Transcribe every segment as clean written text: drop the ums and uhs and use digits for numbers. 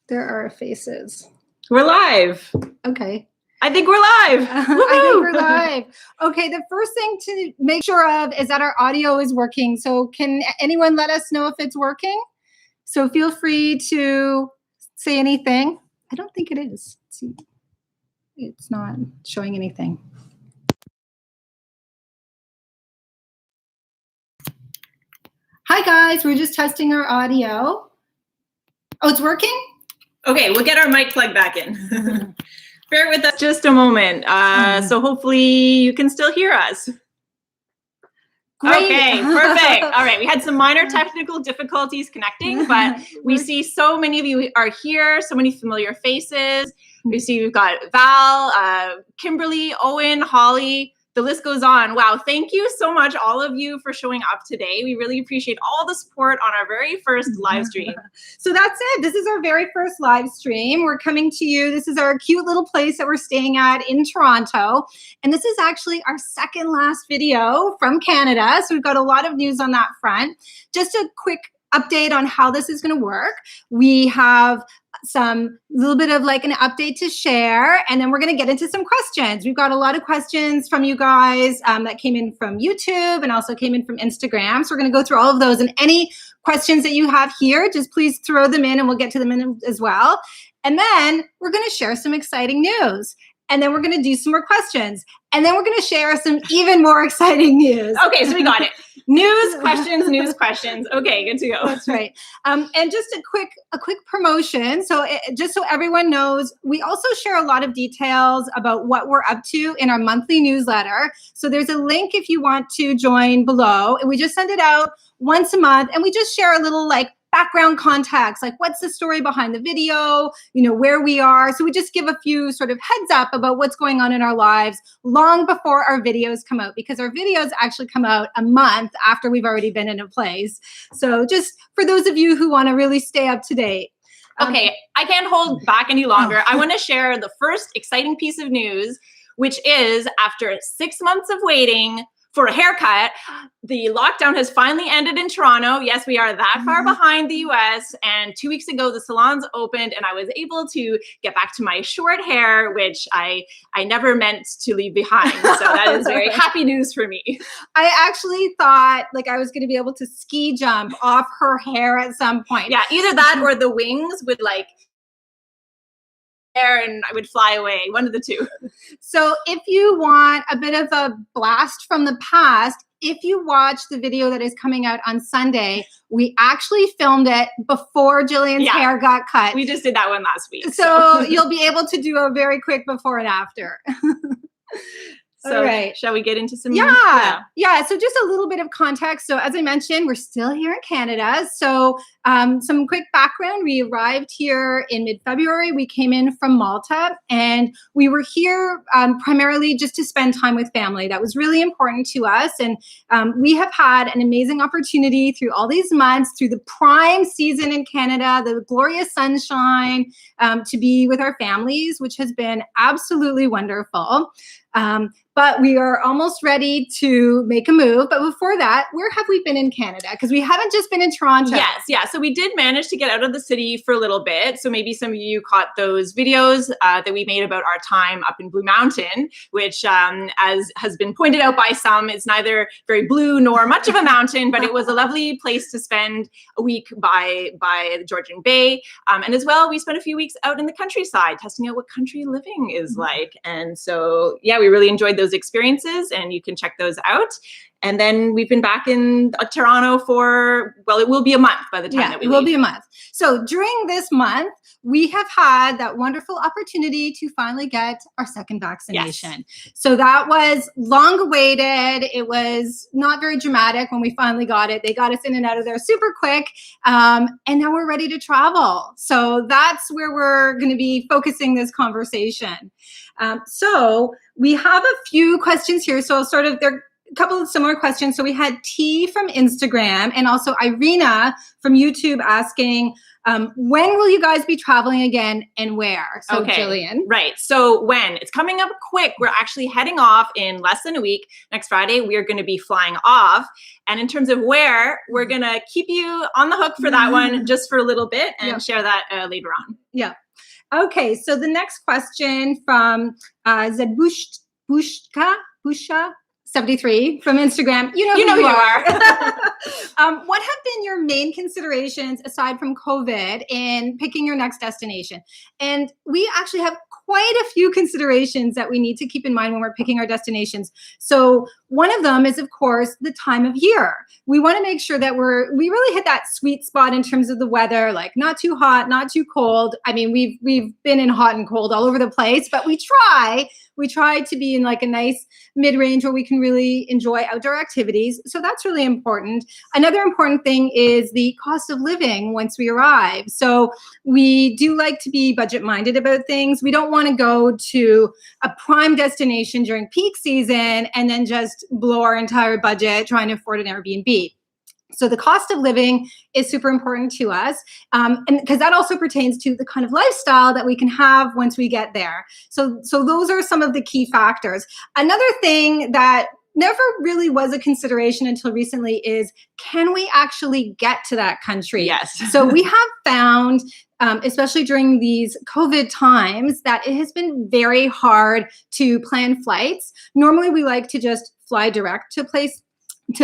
There are faces. We're live. Okay. I think we're live. I think we're live. Okay, the first thing to make sure of is that our audio is working. So can anyone let us know if it's working? So feel free to say anything. I don't think it is. Let's see. It's not showing anything. Hi guys, we're just testing our audio. Oh, it's working? Okay, we'll get our mic plug back in. Bear with us just a moment. So hopefully you can still hear us. Great. Okay, perfect. All right, we had some minor technical difficulties connecting, but we see so many of you are here, so many familiar faces. We see we've got Val, Kimberly, Owen, Holly. The list goes on. Wow, thank you so much, all of you, for showing up today. We really appreciate all the support on our very first live stream. So that's it. This is our very first live stream. We're coming to you. This is our cute little place that we're staying at in Toronto. And this is actually our second last video from Canada. So we've got a lot of news on that front. Just a quick update on how this is going to work. We have some little bit of like an update to share, and then we're going to get into some questions. We've got a lot of questions from you guys that came in from YouTube and also came in from Instagram. So we're going to go through all of those, and any questions that you have here, just please throw them in and we'll get to them in as well. And then we're going to share some exciting news. And then we're going to do some more questions. And then we're going to share some even more exciting news. Okay, so we got it. News, questions, news, questions. Okay, good to go. That's right. And just a quick promotion. So just so everyone knows, we also share a lot of details about what we're up to in our monthly newsletter. So there's a link if you want to join below. And we just send it out once a month. And we just share a little like background context, like what's the story behind the video, where we are. So we just give a few sort of heads up about what's going on in our lives long before our videos come out, because our videos actually come out a month after we've already been in a place. So just for those of you who want to really stay up to date. Okay, I can't hold back any longer. I want to share the first exciting piece of news, which is after 6 months of waiting for a haircut, the lockdown has finally ended in Toronto. Yes, we are that far behind the US. And 2 weeks ago, the salons opened and I was able to get back to my short hair, which I never meant to leave behind. So that is very happy news for me. I actually thought like I was going to be able to ski jump off her hair at some point. Yeah, either that or the wings would like there and I would fly away, one of the two. So if you want a bit of a blast from the past, if you watch the video that is coming out on Sunday, we actually filmed it before Gillian's hair got cut. We just did that one last week. So you'll be able to do a very quick before and after. So all right. Shall we get into some? Yeah. So just a little bit of context. So as I mentioned, we're still here in Canada. So some quick background. We arrived here in mid-February. We came in from Malta and we were here primarily just to spend time with family. That was really important to us. And we have had an amazing opportunity through all these months, through the prime season in Canada, the glorious sunshine, to be with our families, which has been absolutely wonderful. But we are almost ready to make a move. But before that, where have we been in Canada? Because we haven't just been in Toronto. Yes, yeah. So we did manage to get out of the city for a little bit. So maybe some of you caught those videos that we made about our time up in Blue Mountain, which as has been pointed out by some, is neither very blue nor much of a mountain, but it was a lovely place to spend a week by the Georgian Bay. And as well, we spent a few weeks out in the countryside, testing out what country living is like. And so, yeah, we really enjoyed those experiences, and you can check those out. And then we've been back in Toronto for, well, it will be a month by the time that we leave. It will be a month. So during this month, we have had that wonderful opportunity to finally get our second vaccination. Yes. So that was long awaited. It was not very dramatic when we finally got it. They got us in and out of there super quick. And now we're ready to travel. So that's where we're going to be focusing this conversation. So we have a few questions here. So sort of couple of similar questions. So we had T from Instagram and also Irina from YouTube asking, when will you guys be traveling again and where? So okay. Gillian. Right. So when? It's coming up quick. We're actually heading off in less than a week. Next Friday, we are going to be flying off. And in terms of where, we're going to keep you on the hook for that one just for a little bit and share that later on. Yeah. Okay. So the next question from Busha 73 from Instagram. You know who you are. What have been your main considerations aside from COVID in picking your next destination? And we actually have quite a few considerations that we need to keep in mind when we're picking our destinations. So one of them is, of course, the time of year. We want to make sure that we really hit that sweet spot in terms of the weather, like not too hot, not too cold. I mean, we've been in hot and cold all over the place, but we try to be in like a nice mid-range where we can really enjoy outdoor activities. So that's really important. Another important thing is the cost of living once we arrive. So we do like to be budget-minded about things. We don't want to go to a prime destination during peak season and then just blow our entire budget trying to afford an Airbnb. So the cost of living is super important to us, and because that also pertains to the kind of lifestyle that we can have once we get there. So those are some of the key factors. Another thing that never really was a consideration until recently is, can we actually get to that country? Yes. So we have found, especially during these COVID times, that it has been very hard to plan flights. Normally we like to just fly direct to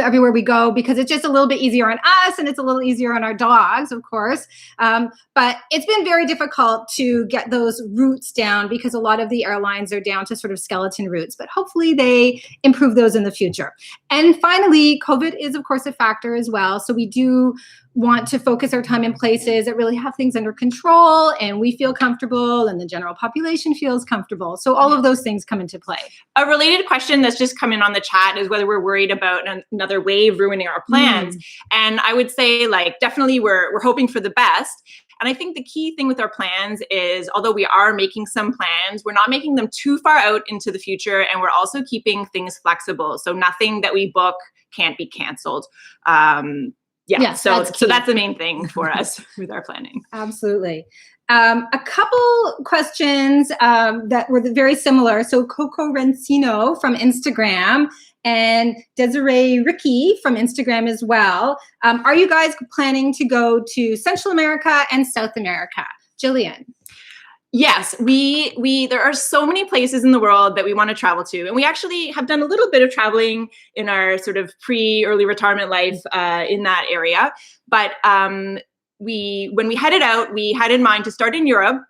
everywhere we go because it's just a little bit easier on us and it's a little easier on our dogs, of course. But it's been very difficult to get those routes down because a lot of the airlines are down to sort of skeleton routes, but hopefully they improve those in the future. And finally, COVID is, of course, a factor as well. So we do want to focus our time in places that really have things under control and we feel comfortable and the general population feels comfortable. So all of those things come into play. A related question that's just come in on the chat is whether we're worried about another wave ruining our plans. And I would say, like, definitely we're hoping for the best. And I think the key thing with our plans is, although we are making some plans, we're not making them too far out into the future. And we're also keeping things flexible. So nothing that we book can't be canceled. So that's the main thing for us with our planning. Absolutely. A couple questions that were very similar. So Coco Rencino from Instagram and Desiree Ricky from Instagram as well. Are you guys planning to go to Central America and South America? Gillian. Yes, there are so many places in the world that we want to travel to. And we actually have done a little bit of traveling in our sort of pre-early retirement life in that area. But when we headed out, we had in mind to start in Europe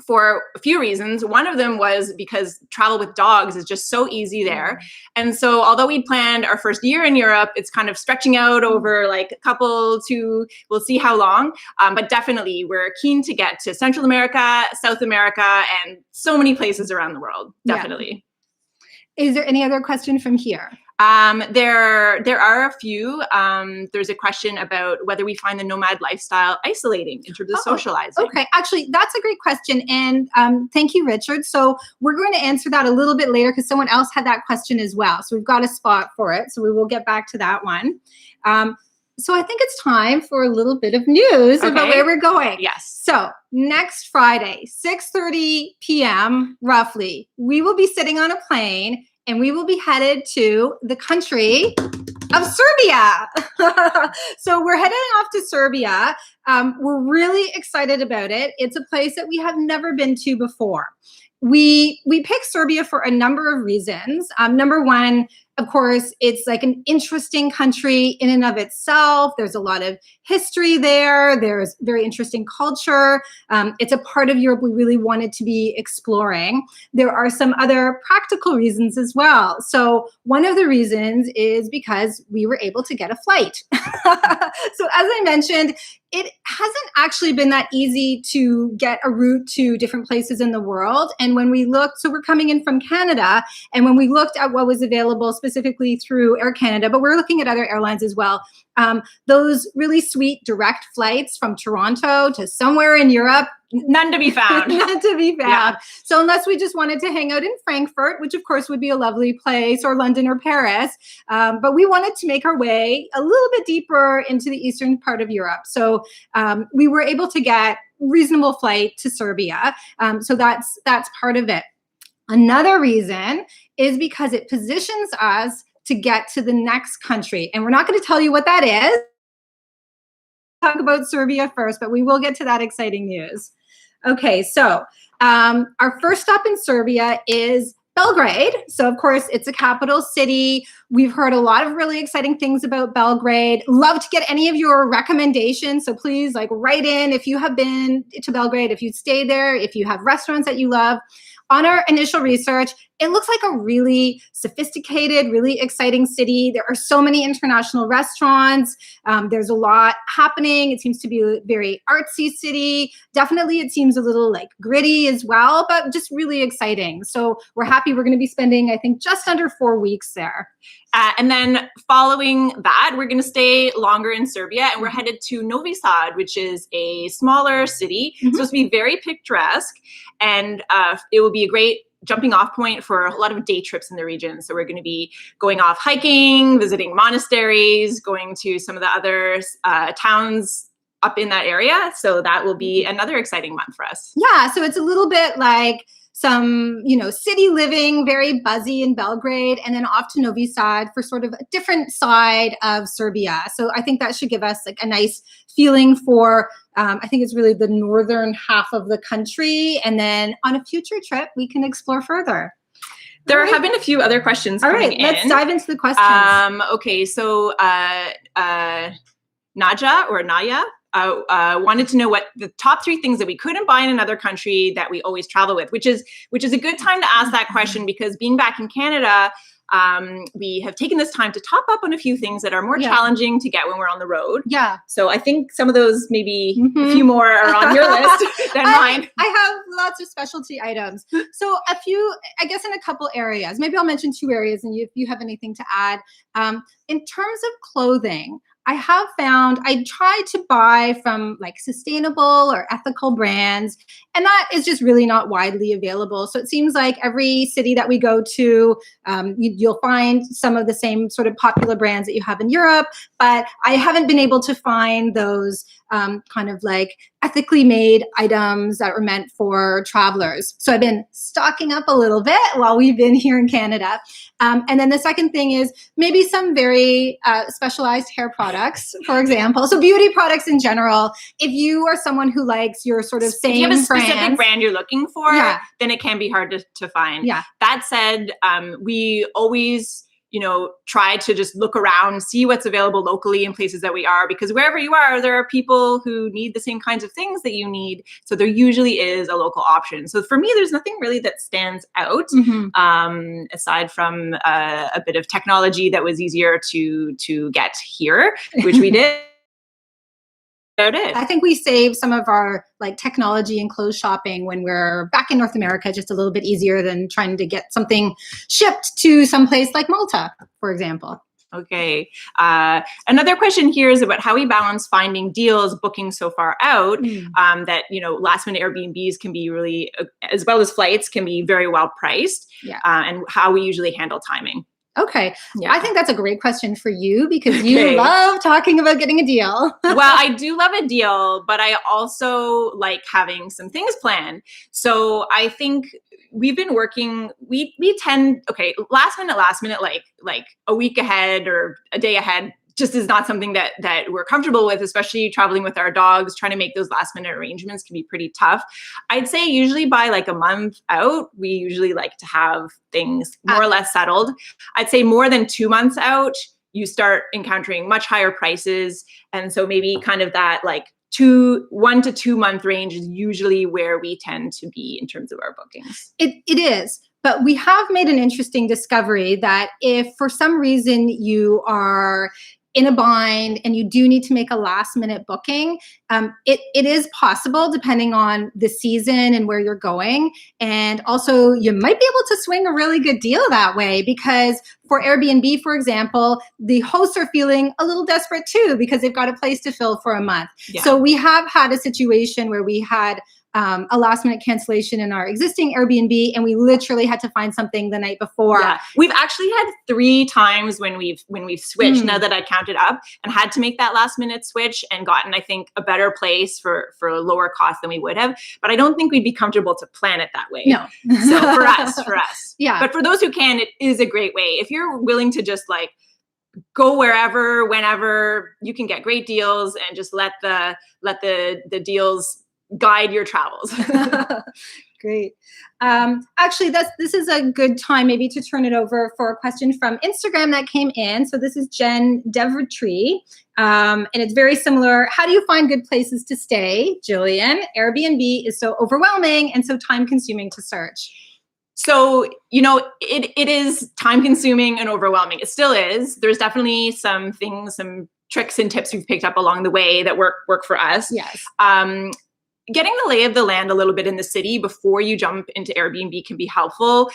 for a few reasons. One of them was because travel with dogs is just so easy there. And so although we'd planned our first year in Europe, it's kind of stretching out over like a couple to, we'll see how long. But definitely we're keen to get to Central America, South America, and so many places around the world. Definitely. Yeah. Is there any other question from here? There are a few. There's a question about whether we find the nomad lifestyle isolating in terms of socializing. Okay, actually, that's a great question. And thank you, Richard. So we're going to answer that a little bit later because someone else had that question as well. So we've got a spot for it. So we will get back to that one. So I think it's time for a little bit of news about where we're going. Yes. So next Friday, 6:30 p.m. roughly, we will be sitting on a plane and we will be headed to the country of Serbia. So we're heading off to Serbia. We're really excited about it. It's a place that we have never been to before. We picked Serbia for a number of reasons. Number one, of course, it's like an interesting country in and of itself. There's a lot of history there. There's very interesting culture. It's a part of Europe we really wanted to be exploring. There are some other practical reasons as well. So one of the reasons is because we were able to get a flight. So as I mentioned, it hasn't actually been that easy to get a route to different places in the world. And when we looked, so we're coming in from Canada, and when we looked at what was available specifically through Air Canada, but we're looking at other airlines as well, Those really sweet direct flights from Toronto to somewhere in Europe, none to be found. None to be found. Yeah. So unless we just wanted to hang out in Frankfurt, which of course would be a lovely place, or London or Paris, but we wanted to make our way a little bit deeper into the eastern part of Europe. So we were able to get reasonable flight to Serbia. So that's part of it. Another reason is because it positions us to get to the next country. And we're not going to tell you what that is. Talk about Serbia first, but we will get to that exciting news. Okay, so our first stop in Serbia is Belgrade. So of course, it's a capital city. We've heard a lot of really exciting things about Belgrade. Love to get any of your recommendations. So please write in if you have been to Belgrade, if you stayed there, if you have restaurants that you love. On our initial research, it looks like a really sophisticated, really exciting city. There are so many international restaurants. There's a lot happening. It seems to be a very artsy city. Definitely, it seems a little gritty as well, but just really exciting. So we're happy. We're going to be spending, I think, just under 4 weeks there. And then following that, we're going to stay longer in Serbia, and we're headed to Novi Sad, which is a smaller city. It's supposed to be very picturesque, and it will be a great jumping off point for a lot of day trips in the region. So we're going to be going off hiking, visiting monasteries, going to some of the other towns up in that area. So that will be another exciting month for us. Yeah, so it's a little bit like some, city living, very buzzy in Belgrade, and then off to Novi Sad for sort of a different side of Serbia. So I think that should give us a nice feeling for, I think it's really the northern half of the country. And then on a future trip, we can explore further. There have been a few other questions coming in. Let's dive into the questions. Okay, so Naja or Naya wanted to know what the top 3 things that we couldn't buy in another country that we always travel with, which is a good time to ask that question, because being back in Canada, we have taken this time to top up on a few things that are more challenging to get when we're on the road. Yeah. So I think some of those, maybe a few more are on your list than mine. I have lots of specialty items. So a few, I guess, in a couple areas. Maybe I'll mention 2 areas, and if you have anything to add. In terms of clothing, I have found I try to buy from sustainable or ethical brands, and that is just really not widely available. So it seems like every city that we go to, you'll find some of the same sort of popular brands that you have in Europe, but I haven't been able to find those kind of ethically made items that are meant for travelers. So I've been stocking up a little bit while we've been here in Canada. And then the second thing is maybe some very specialized hair products, for example. So beauty products in general. If you are someone who likes your sort of same if you have a specific brands, brand you're looking for, then it can be hard to find. Yeah. That said, we always try to just look around, see what's available locally in places that we are, because wherever you are, there are people who need the same kinds of things that you need. So there usually is a local option. So for me, there's nothing really that stands out, aside from a bit of technology that was easier to get here, which we did. About it. I think we save some of our technology and clothes shopping when we're back in North America just a little bit easier than trying to get something shipped to some place like Malta, for example. Okay. Another question here is about how we balance finding deals, booking so far out, that, last minute Airbnbs can be really, as well as flights, can be very well priced, and how we usually handle timing. Okay. Yeah. I think that's a great question for you, because you love talking about getting a deal. Well, I do love a deal, but I also like having some things planned. So I think we've been working, we tend, last minute, like a week ahead or a day ahead just is not something that we're comfortable with, especially traveling with our dogs. Trying to make those last minute arrangements can be pretty tough. I'd say usually by a month out, we usually like to have things more or less settled. I'd say more than 2 months out, you start encountering much higher prices. And so maybe kind of that 1 to 2 month range is usually where we tend to be in terms of our bookings. It is. But we have made an interesting discovery that if for some reason you are in a bind and you do need to make a last minute booking, it is possible depending on the season and where you're going. And also you might be able to swing a really good deal that way, because for Airbnb, for example, the hosts are feeling a little desperate too because they've got a place to fill for a month. Yeah. So we have had a situation where we had a last minute cancellation in our existing Airbnb, and we literally had to find something the night before. Yeah. We've actually had 3 times when we've switched, now that I counted up, and had to make that last minute switch and gotten, I think, a better place for a lower cost than we would have. But I don't think we'd be comfortable to plan it that way. No. So for us. Yeah. But for those who can, it is a great way. If you're willing to just like go wherever, whenever, you can get great deals, and just let the deals guide your travels. Great. Actually, this is a good time maybe to turn it over for a question from Instagram that came in. So this is Jen Devertree, and it's very similar. How do you find good places to stay, Gillian? Airbnb is so overwhelming and so time consuming to search. So, it is time consuming and overwhelming. It still is. There's definitely some things, some tricks and tips we've picked up along the way that work for us. Yes. Getting the lay of the land a little bit in the city before you jump into Airbnb can be helpful.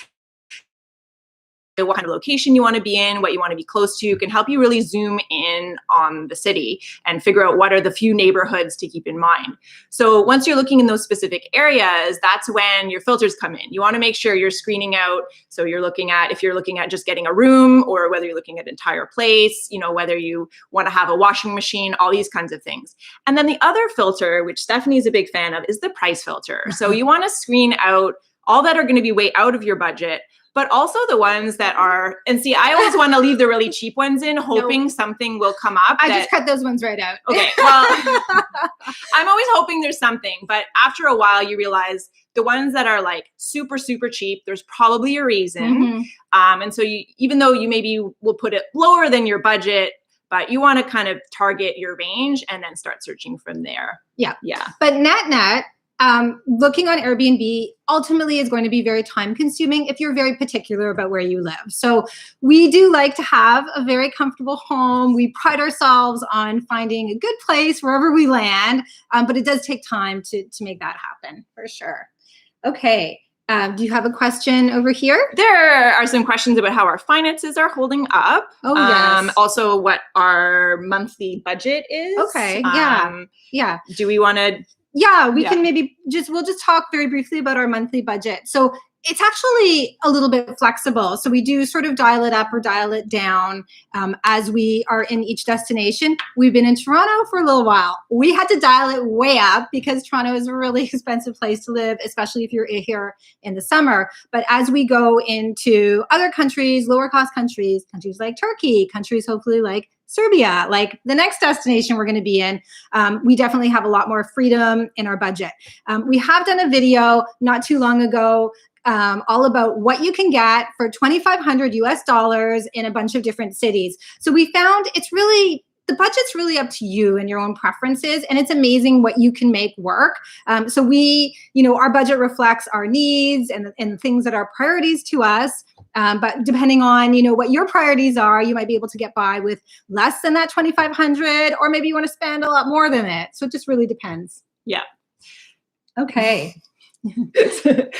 What kind of location you want to be in, what you want to be close to, can help you really zoom in on the city and figure out what are the few neighborhoods to keep in mind. So once you're looking in those specific areas, that's when your filters come in. You want to make sure you're screening out. So you're looking at, if you're looking at just getting a room, or whether you're looking at an entire place, whether you want to have a washing machine, all these kinds of things. And then the other filter, which Stephanie is a big fan of, is the price filter. So you want to screen out all that are going to be way out of your budget, but also the ones that are, and see, I always want to leave the really cheap ones in, hoping something will come up. I just cut those ones right out. Okay, well, I'm always hoping there's something, but after a while you realize the ones that are like super, super cheap, there's probably a reason. Mm-hmm. And so even though you maybe will put it lower than your budget, but you want to kind of target your range and then start searching from there. Yeah. Yeah. But net, looking on Airbnb ultimately is going to be very time consuming if you're very particular about where you live. So we do like to have a very comfortable home. We pride ourselves on finding a good place wherever we land, but it does take time to make that happen, for sure. Okay. Do you have a question over here? There are some questions about how our finances are holding up. Oh, yes. Also what our monthly budget is. Okay. Yeah. Do we want to... Yeah, can maybe we'll just talk very briefly about our monthly budget. So it's actually a little bit flexible. So we do sort of dial it up or dial it down as we are in each destination. We've been in Toronto for a little while. We had to dial it way up because Toronto is a really expensive place to live, especially if you're here in the summer. But as we go into other countries, lower cost countries like Turkey, countries hopefully like Serbia, like the next destination we're going to be in, we definitely have a lot more freedom in our budget. We have done a video not too long ago all about what you can get for $2,500 US in a bunch of different cities. So we found the budget's really up to you and your own preferences, and it's amazing what you can make work. So our budget reflects our needs and things that are priorities to us. But depending on, what your priorities are, you might be able to get by with less than that $2,500, or maybe you want to spend a lot more than it. So it just really depends. Yeah. Okay.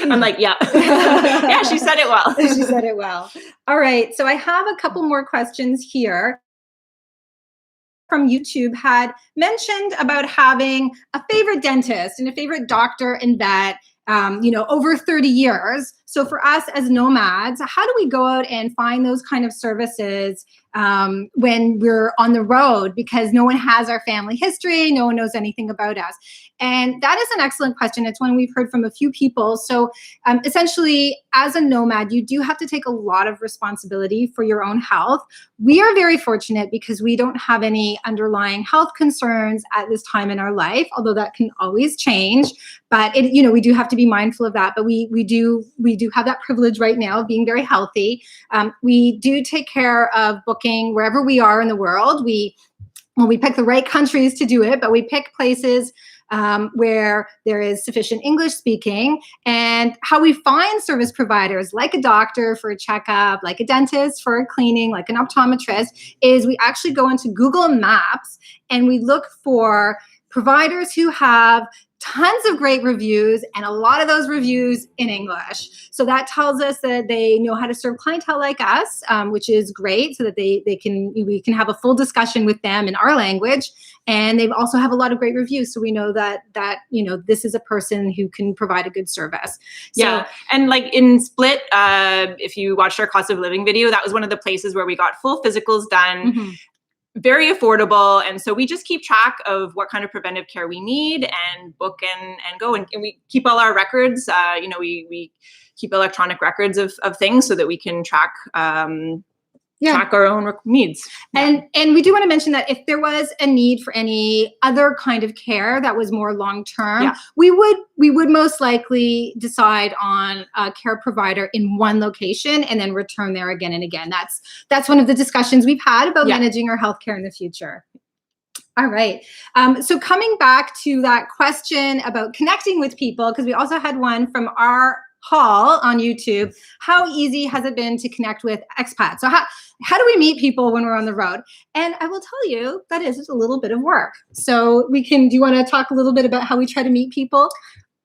I'm like, yeah. Yeah, she said it well. She said it well. All right. So I have a couple more questions here. From YouTube had mentioned about having a favorite dentist and a favorite doctor and vet, over 30 years. So for us as nomads, how do we go out and find those kind of services when we're on the road, because no one has our family history, no one knows anything about us? And that is an excellent question. It's one we've heard from a few people. So essentially, as a nomad, you do have to take a lot of responsibility for your own health. We are very fortunate because we don't have any underlying health concerns at this time in our life, although that can always change. But we do have to be mindful of that. But we do have that privilege right now of being very healthy. We do take care of booking wherever we are in the world. We pick the right countries to do it, but we pick places where there is sufficient English speaking, and how we find service providers like a doctor for a checkup, like a dentist for a cleaning, like an optometrist, is we actually go into Google Maps and we look for providers who have tons of great reviews, and a lot of those reviews in English. So that tells us that they know how to serve clientele like us, which is great, so that we can have a full discussion with them in our language. And they also have a lot of great reviews, so we know that this is a person who can provide a good service. Yeah, and like in Split, if you watched our cost of living video, that was one of the places where we got full physicals done. Mm-hmm. Very affordable, and so we just keep track of what kind of preventive care we need and book and go, and we keep all our records. We keep electronic records of things so that we can track our own needs. And we do want to mention that if there was a need for any other kind of care that was more long-term, we would most likely decide on a care provider in one location and then return there again and again. That's one of the discussions we've had about managing our healthcare in the future. All right. So coming back to that question about connecting with people, because we also had one from our Hall on YouTube. How easy has it been to connect with expats? So how do we meet people when we're on the road? And I will tell you that is a little bit of work. So do you want to talk a little bit about how we try to meet people?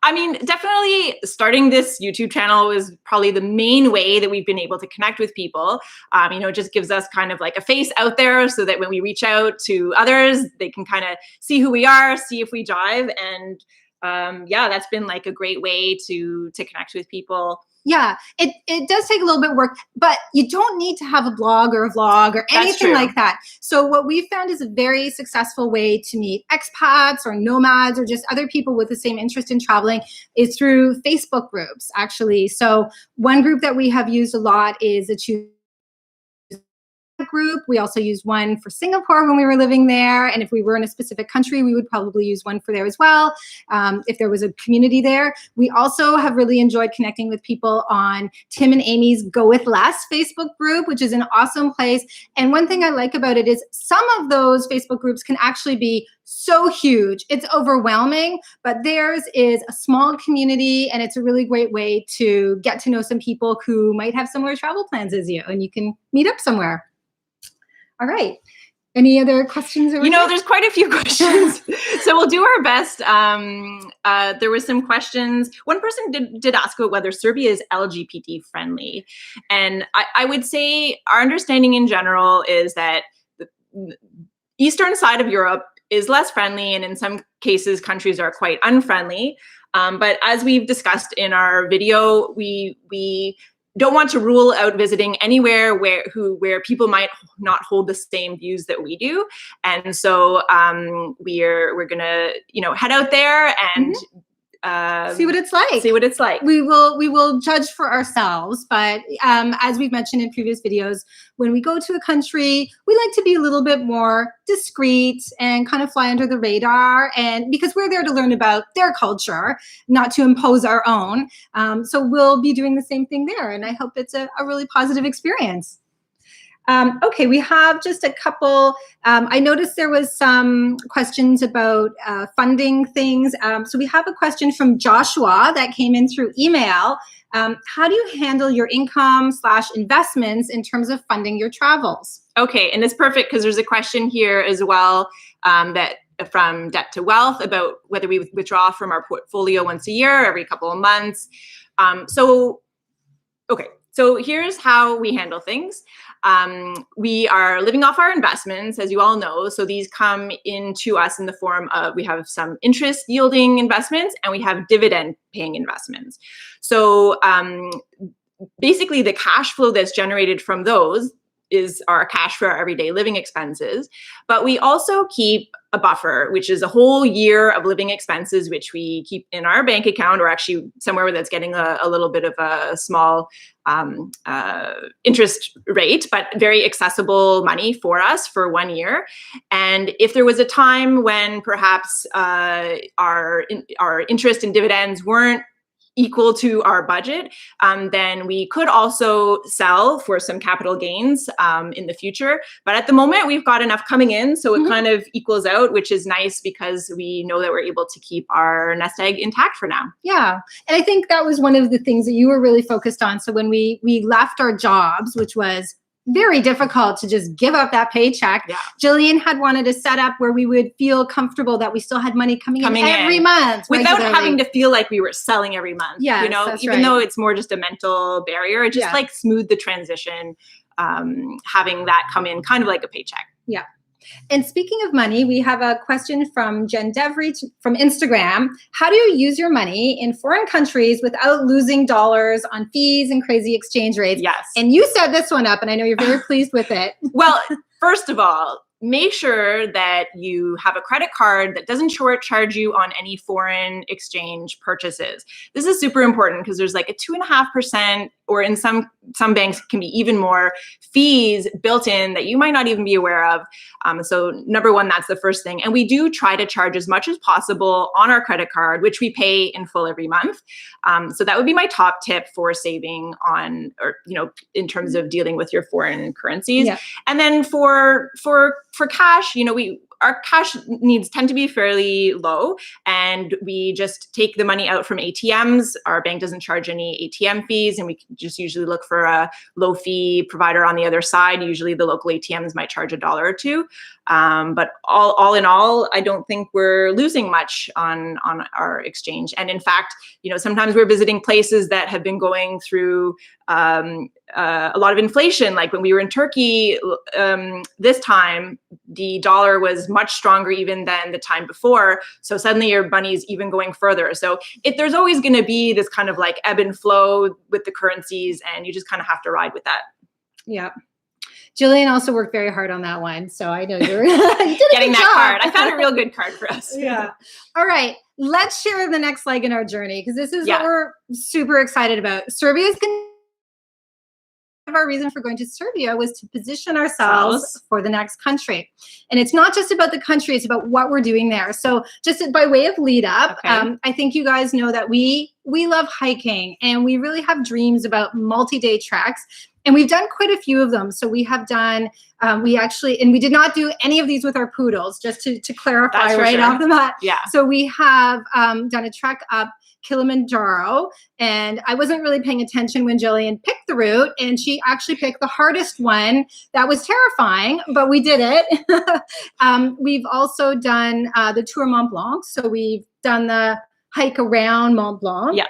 I mean, definitely starting this YouTube channel is probably the main way that we've been able to connect with people. It just gives us kind of like a face out there so that when we reach out to others, they can kind of see who we are, see if we jive. And that's been like a great way to connect with people. Yeah, it does take a little bit of work, but you don't need to have a blog or a vlog or anything like that. So what we found is a very successful way to meet expats or nomads or just other people with the same interest in traveling is through Facebook groups, actually. So one group that we have used a lot is a Choose group. We also used one for Singapore when we were living there. And if we were in a specific country, we would probably use one for there as well, if there was a community there. We also have really enjoyed connecting with people on Tim and Amy's Go With Less Facebook group, which is an awesome place. And one thing I like about it is some of those Facebook groups can actually be so huge. It's overwhelming, but theirs is a small community, and it's a really great way to get to know some people who might have similar travel plans as you, and you can meet up somewhere. All right. Any other questions? There's quite a few questions. So we'll do our best. There were some questions. One person did ask about whether Serbia is LGBT friendly. And I would say our understanding in general is that the eastern side of Europe is less friendly. And in some cases, countries are quite unfriendly. But as we've discussed in our video, we don't want to rule out visiting anywhere where people might not hold the same views that we do, and so we're gonna head out there and see what it's like. See what it's like. We will judge for ourselves, but as we've mentioned in previous videos, when we go to a country, we like to be a little bit more discreet and kind of fly under the radar, and because we're there to learn about their culture, not to impose our own. So we'll be doing the same thing there, and I hope it's a really positive experience. Okay, we have just a couple. I noticed there was some questions about funding things. So we have a question from Joshua that came in through email. How do you handle your income/investments in terms of funding your travels? Okay, and it's perfect because there's a question here as well that from Debt to Wealth about whether we withdraw from our portfolio once a year, every couple of months. So here's how we handle things. We are living off our investments, as you all know. So these come into us in the form of, we have some interest yielding investments and we have dividend paying investments. So basically the cash flow that's generated from those is our cash for our everyday living expenses. But we also keep a buffer, which is a whole year of living expenses, which we keep in our bank account, or actually somewhere that's getting a little bit of a small interest rate, but very accessible money for us for 1 year. And if there was a time when perhaps our interest and dividends weren't equal to our budget, then we could also sell for some capital gains in the future. But at the moment, we've got enough coming in, so it kind of equals out, which is nice because we know that we're able to keep our nest egg intact for now. Yeah. And I think that was one of the things that you were really focused on. So when we left our jobs, which was very difficult to just give up that paycheck. Yeah. Gillian had wanted a setup where we would feel comfortable that we still had money coming in every month. Without having to feel like we were selling every month. Yes, you know, even though it's more just a mental barrier, it just like smooth the transition, having that come in kind of like a paycheck. Yeah. And speaking of money, we have a question from Jen Devry from Instagram. How do you use your money in foreign countries without losing dollars on fees and crazy exchange rates? Yes. And you set this one up, and I know you're very pleased with it. Well, first of all, make sure that you have a credit card that doesn't short charge you on any foreign exchange purchases. This is super important because there's like a 2.5%, or in some banks can be even more, fees built in that you might not even be aware of. So number one, that's the first thing. And we do try to charge as much as possible on our credit card, which we pay in full every month. So that would be my top tip for saving on, or, you know, in terms of dealing with your foreign currencies. Yeah. And then for cash, you know, our cash needs tend to be fairly low, and we just take the money out from ATMs. Our bank doesn't charge any ATM fees, and we just usually look for a low fee provider on the other side. Usually the local ATMs might charge $1 or $2. But all in all, I don't think we're losing much on our exchange. And in fact, you know, sometimes we're visiting places that have been going through a lot of inflation. Like when we were in Turkey this time, the dollar was much stronger even than the time before. So suddenly your money's even going further. So there's always going to be this kind of like ebb and flow with the currencies, and you just kind of have to ride with that. Yeah. Gillian also worked very hard on that one. So I know you're getting that card. I found a real good card for us. Yeah. All right. Let's share the next leg in our journey, because this is what we're super excited about. Serbia is going to our reason for going to Serbia was to position ourselves for the next country. And it's not just about the country, it's about what we're doing there. So just by way of lead up, I think you guys know that we love hiking, and we really have dreams about multi-day treks. And we've done quite a few of them. So we have done, we did not do any of these with our poodles, just to clarify off the bat. Yeah. So we have done a trek up Kilimanjaro, and I wasn't really paying attention when Gillian picked the route, and she actually picked the hardest one. That was terrifying, but we did it. We've also done the Tour Mont Blanc. So we've done the hike around Mont Blanc. Yeah.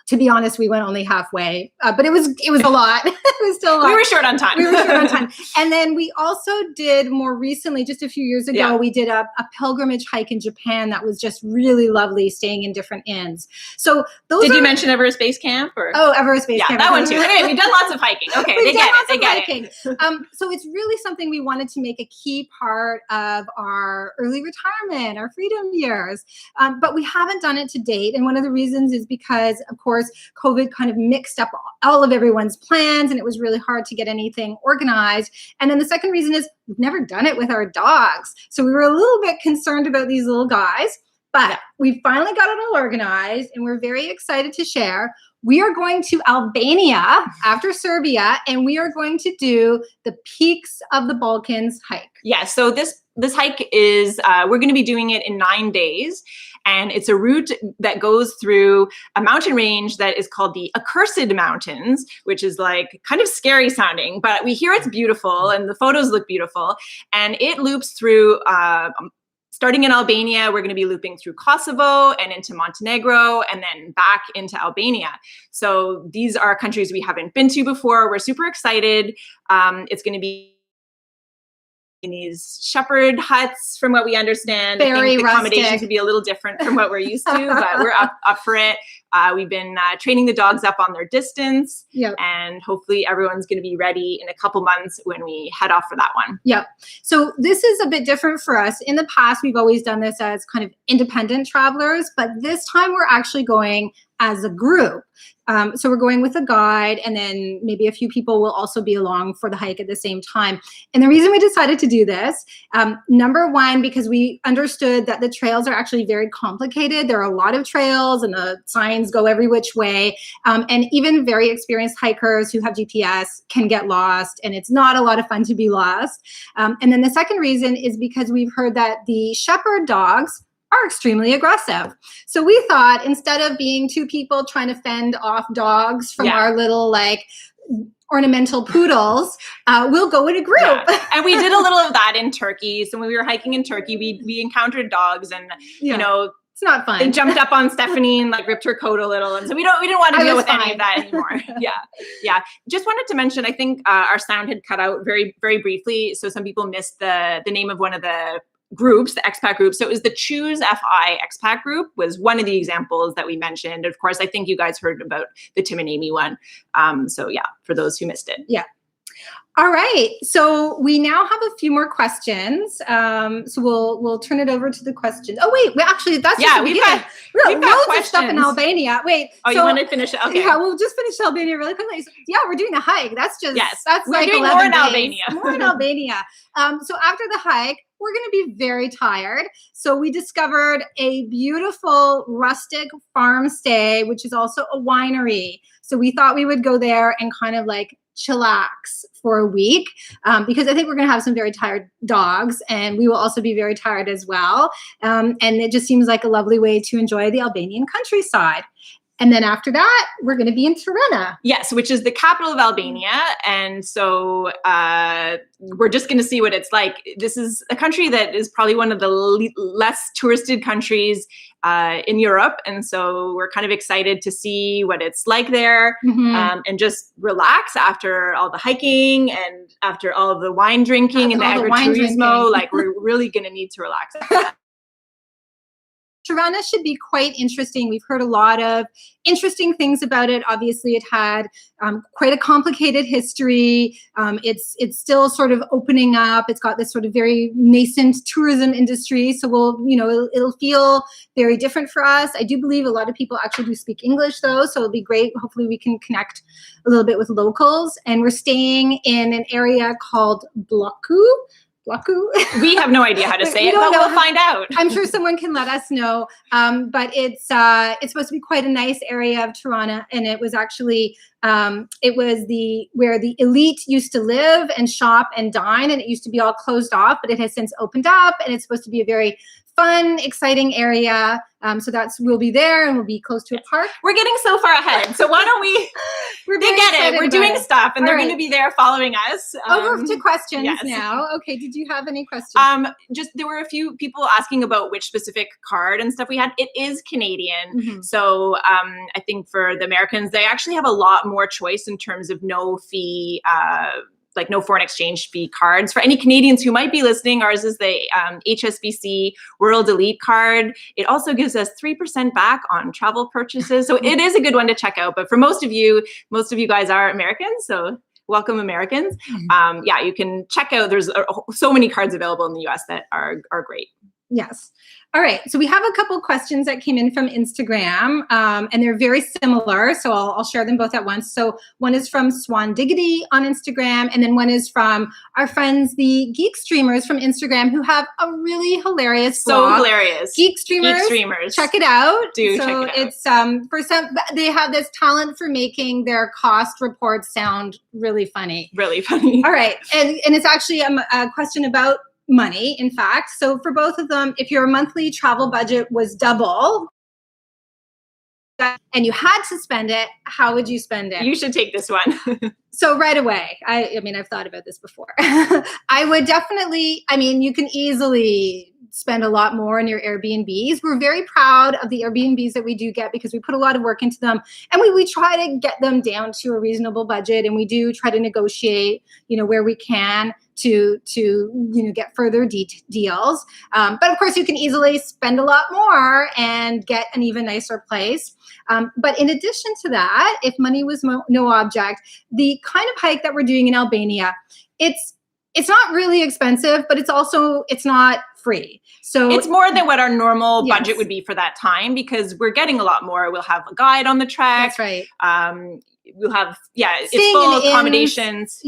To be honest, we went only halfway, but it was a lot. It was still a lot. We were short on time. And then we also did more recently, just a few years ago, we did a pilgrimage hike in Japan that was just really lovely, staying in different inns. So those Did you mention Everest Base Camp? Or? Oh, Everest Base Camp. Yeah, that one too. Anyway, we've done lots of hiking. Okay, they get it. So it's really something we wanted to make a key part of our early retirement, our freedom years. But we haven't done it to date. And one of the reasons is because, of course, COVID kind of mixed up all of everyone's plans, and it was really hard to get anything organized. And then the second reason is we've never done it with our dogs. So we were a little bit concerned about these little guys, but we finally got it all organized, and we're very excited to share. We are going to Albania after Serbia, and we are going to do the Peaks of the Balkans hike. Yeah, so this hike is, we're going to be doing it in 9 days. And it's a route that goes through a mountain range that is called the Accursed Mountains, which is like kind of scary sounding, but we hear it's beautiful and the photos look beautiful. And it loops through, starting in Albania, we're going to be looping through Kosovo and into Montenegro and then back into Albania. So these are countries we haven't been to before. We're super excited. It's going to be in these shepherd huts, from what we understand. Very the rustic. Accommodations would be a little different from what we're used to, but we're up for it. We've been training the dogs up on their distance, and hopefully everyone's going to be ready in a couple months when we head off for that one. Yep. So this is a bit different for us. In the past, we've always done this as kind of independent travelers, but this time we're actually going as a group. So we're going with a guide, and then maybe a few people will also be along for the hike at the same time. And the reason we decided to do this, number one, because we understood that the trails are actually very complicated. There are a lot of trails and the signs go every which way. And even very experienced hikers who have GPS can get lost, and it's not a lot of fun to be lost. And then the second reason is because we've heard that the shepherd dogs are extremely aggressive. So we thought, instead of being two people trying to fend off dogs from our little like ornamental poodles, we'll go in a group. Yeah. And we did a little of that in Turkey. So when we were hiking in Turkey, we encountered dogs, and you know, it's not fun. They jumped up on Stephanie and like ripped her coat a little, and so we didn't want to deal with any of that anymore. Yeah. Just wanted to mention, I think our sound had cut out very, very briefly, so some people missed the name of one of the groups, the expat group. So it was the Choose FI expat group was one of the examples that we mentioned. Of course, I think you guys heard about the Tim and Amy one. So yeah, for those who missed it. Yeah. All right. So we now have a few more questions. So we'll turn it over to the questions. Oh wait, actually that's we've got loads of stuff in Albania. Wait. Oh, you want to finish it? Okay. Yeah, we'll just finish Albania really quickly. So, yeah, we're doing the hike. That's just that's we're like doing 11 more in days. Albania. More in Albania. So after the hike, we're going to be very tired. So we discovered a beautiful rustic farm stay, which is also a winery. So we thought we would go there and kind of like chillax for a week, because I think we're going to have some very tired dogs, and we will also be very tired as well. And it just seems like a lovely way to enjoy the Albanian countryside. And then after that, we're going to be in Tirana. Yes, which is the capital of Albania. And so we're just going to see what it's like. This is a country that is probably one of the less touristed countries in Europe. And so we're kind of excited to see what it's like there, and just relax after all the hiking and after all of the wine drinking and the agriturismo. Like, we're really going to need to relax after that. Tirana should be quite interesting. We've heard a lot of interesting things about it. Obviously, it had quite a complicated history. It's still sort of opening up. It's got this sort of very nascent tourism industry. So it'll feel very different for us. I do believe a lot of people actually do speak English though. So it'll be great. Hopefully we can connect a little bit with locals. And we're staying in an area called Blaku. We have no idea how to say it, but we'll find out. I'm sure someone can let us know. But it's supposed to be quite a nice area of Tirana, and it was actually where the elite used to live and shop and dine, and it used to be all closed off, but it has since opened up, and it's supposed to be a very fun, exciting area. So we'll be there, and we'll be close to a park. We're getting so far ahead. So why don't we? They get it. We're doing stuff, and they're going to be there following us. Over to questions now. Okay. Did you have any questions? Just there were a few people asking about which specific card and stuff we had. It is Canadian, so I think for the Americans, they actually have a lot more choice in terms of no fee. Like no foreign exchange fee cards. For any Canadians who might be listening, ours is the HSBC World Elite card. It also gives us 3% back on travel purchases. So it is a good one to check out. But for most of you guys are Americans, so welcome Americans. You can check out, there's so many cards available in the US that are great. Yes. All right. So we have a couple questions that came in from Instagram, and they're very similar. So I'll share them both at once. So one is from Swan Diggity on Instagram, and then one is from our friends, the Geek Streamers from Instagram, who have a really hilarious blog. So hilarious. Geek Streamers. Check it out. Check it out. It's for some, they have this talent for making their cost reports sound really funny. Really funny. All right. And it's actually a question about money, in fact. So for both of them, if your monthly travel budget was double and you had to spend it, how would you spend it? You should take this one. So right away, I mean, I've thought about this before. I would definitely, you can easily spend a lot more on your Airbnbs. We're very proud of the Airbnbs that we do get because we put a lot of work into them, and we try to get them down to a reasonable budget, and we do try to negotiate, where we can to get further deals. But of course, you can easily spend a lot more and get an even nicer place. But in addition to that, if money was no object, the kind of hike that we're doing in Albania, it's not really expensive, but it's not free. So it's more than what our normal Yes. budget would be for that time, because we're getting a lot more. We'll have a guide on the trek. That's right. We'll have, it's Staying full in inns. accommodations.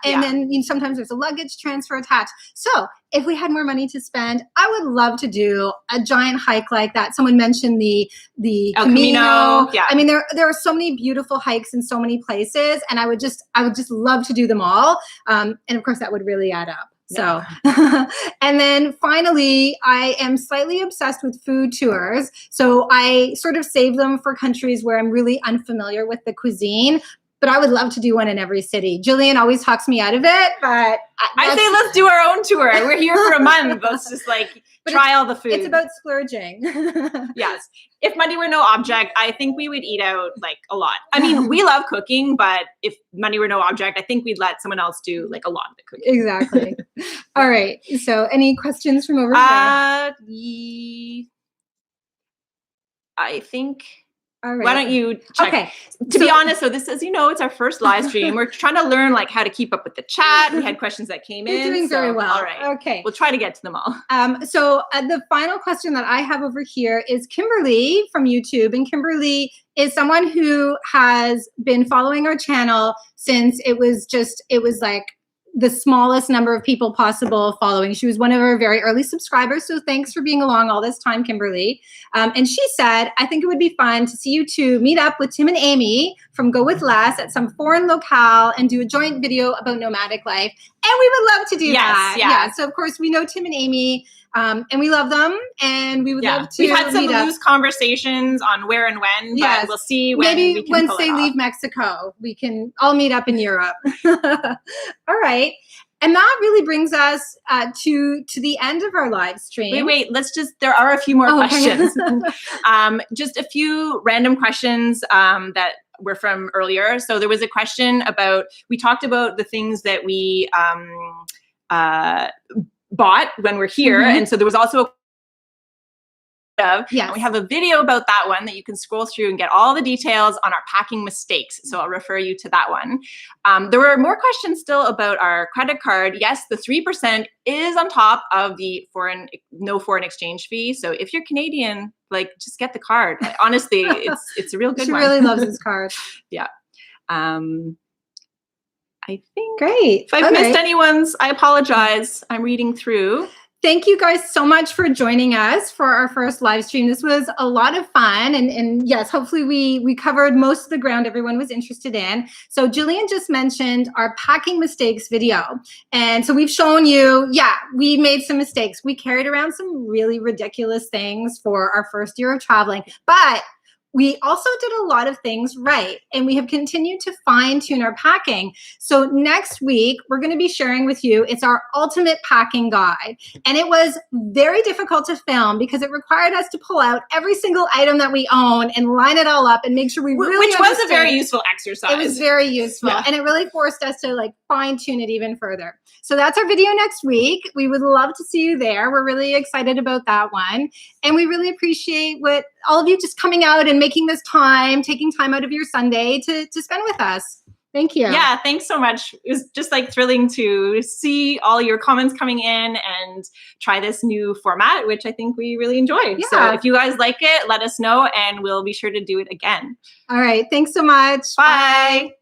And then sometimes there's a luggage transfer attached. So if we had more money to spend, I would love to do a giant hike like that. Someone mentioned the El Camino. Yeah. I mean, there are so many beautiful hikes in so many places, and I would just love to do them all. And of course, that would really add up. So, and then finally, I am slightly obsessed with food tours. So I sort of save them for countries where I'm really unfamiliar with the cuisine, but I would love to do one in every city. Jillian always talks me out of it, but I say let's do our own tour. We're here for a month. Let's just try all the food. It's about splurging. Yes. If money were no object, I think we would eat out a lot. I mean, we love cooking, but if money were no object, I think we'd let someone else do a lot of the cooking. Exactly. All right. So any questions from over here? I think... All right. Why don't you check? Okay. To be honest, so this is, it's our first live stream. We're trying to learn how to keep up with the chat. We had questions that came in. You're doing very well. All right. Okay. We'll try to get to them all. So the final question that I have over here is Kimberly from YouTube. And Kimberly is someone who has been following our channel since it was the smallest number of people possible following. She was one of our very early subscribers. So thanks for being along all this time, Kimberly. And she said, I think it would be fun to see you two meet up with Tim and Amy from Go With Less at some foreign locale and do a joint video about nomadic life. And we would love to do that. Yeah. So of course we know Tim and Amy, and we love them, and we would love to. We've had some loose conversations on where and when, but we'll see when maybe we can once they leave Mexico, we can all meet up in Europe. All right. And that really brings us to the end of our live stream. Wait, there are a few more questions. Just a few random questions that were from earlier. So there was a question we talked about the things that we bought when we're here. And so there was also and we have a video about that one that you can scroll through and get all the details on our packing mistakes. So I'll refer you to that one. There were more questions still about our credit card. Yes, the 3% is on top of the no foreign exchange fee. So if you're Canadian, just get the card. Honestly, it's a real good one. She really loves this card. Yeah. I think great. If I've missed anyone's, I apologize. I'm reading through. Thank you guys so much for joining us for our first live stream. This was a lot of fun. And yes, hopefully we covered most of the ground everyone was interested in. So Gillian just mentioned our packing mistakes video. And so we've shown you, we made some mistakes. We carried around some really ridiculous things for our first year of traveling, but we also did a lot of things right, and we have continued to fine tune our packing. So next week, we're going to be sharing with you, it's our ultimate packing guide. And it was very difficult to film because it required us to pull out every single item that we own and line it all up and make sure we really Which was a very useful exercise. It was very useful. And it really forced us to fine tune it even further. So that's our video next week. We would love to see you there. We're really excited about that one. And we really appreciate all of you just coming out and making this time, taking time out of your Sunday to spend with us. Thank you. Yeah, thanks so much. It was just thrilling to see all your comments coming in and try this new format, which I think we really enjoyed. Yeah. So if you guys like it, let us know and we'll be sure to do it again. All right. Thanks so much. Bye.